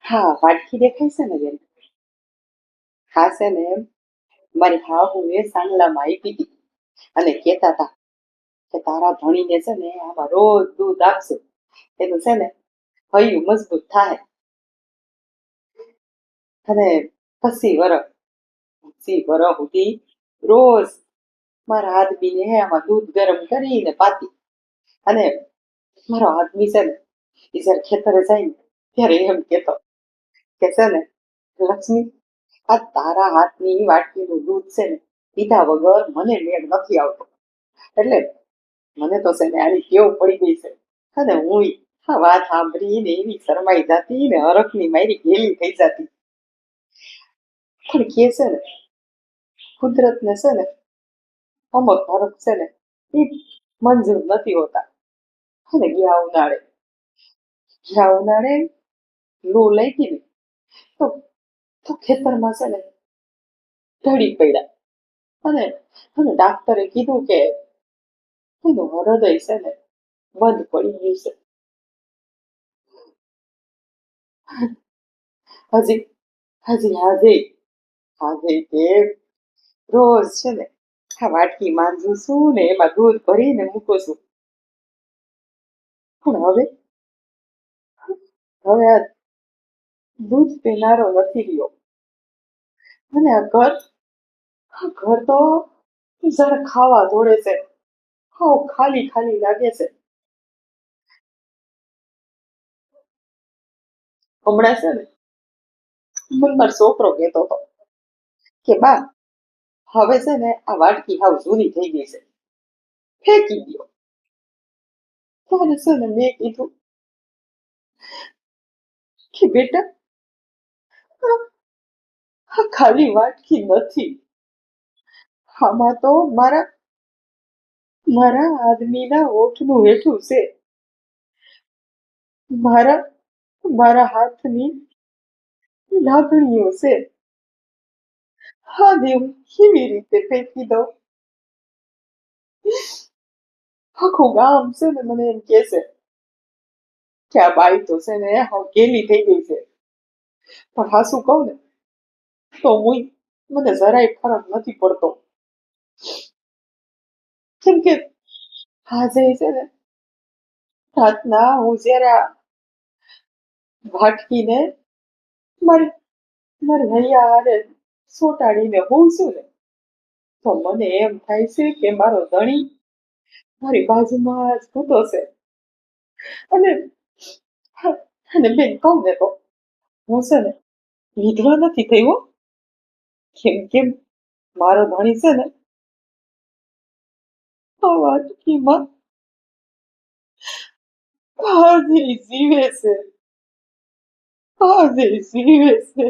હા, વાટકી દેખાય છે ને બેન? હા છે ને એમ. મારી હાહુ એ સાંગલામાં આપી હતી અને કહેતા હતા કે તારા ધણીને છે ને આમાં રોજ દૂધ આપશે એનું છે ને હૈયું મજબૂત થાય. અને પછી વરહ સુધી રોજ મારા આદમીને આમાં દૂધ ગરમ કરીને પાતી. અને મારો આદમી છે ને એ જયારે ખેતરે જાય ને ત્યારે એમ કેતો કે છે ને લક્ષ્મી, આ તારા હાથની વાટકીનું દૂધ છે ને પીધા વગર મને મેળ નથી આવતો. એટલે મને તો છે ને આની ટેવ પડી ગઈ છે. અને હું આ વાત સાંભળીને એવી શરમાઈ જતી ને હરખની મારી ગેલી થઈ જતી. પણ કે છે ને કુદરતને છે ને અમુક હરખ છે ને એ મંજૂર નથી હોતા. અને ગયા ઉનાળે લૂ લાગી ને તો તો ખેતરમાં છે ને ઢળી પડ્યા. અને અને ડાક્ટરે કીધું કે એનું હૃદય છે ને બંધ પડી ગયું છે. હજી હજી આજે કે રોજ છે ને આ વાટકી માંજું છું ને એમાં દૂધ ભરીને મૂકું છું. પણ હવે આ દૂધ પીનારો નથી રહ્યો. અને આ ઘર તો જાણે ખાવા દોડે છે. હાવ ખાલી ખાલી લાગે છે. હમણાં છે ને મને મારો છોકરો કહેતો હતો કે બા, હવે છે ને આ વાટકી હાવ જૂની થઈ ગઈ છે, ફેંકી દ્યો. ત્યારે છે ને મેં કીધું કે બેટા, આ આ ખાલી વાટકી નથી. આમાં તો મારા મારા આદમીના હોઠનું હેઠું છે. મારા મારા હાથની લાગણીઓ છે. હા દેવ, કેવી રીતે ફેંકી દઉં? આખું ગામ છે ને મને એમ કે છે કે આ બાઈ તો છે ને હાવ ગેલી થઈ ગઈ છે. પણ હાસુ કહું ને તો મને જરાય ફરક નથી પડતો. કેમ કે આજે છે ને રાતના હું જયારે આ વાટકીને મારી મારી હૈયા હારે સોટાડીને હોઉં છું ને તો મને એમ થાય છે કે મારો ધણી મારી બાજુમાં જ સૂતો છે. અને અને બેન કહું ને તો હું છે ને વિધવા નથી થઈ હો. કેમ મારો ધણી છે ને આ વાટકીમાં હાજી જીવે છે. હાજી જીવે છે.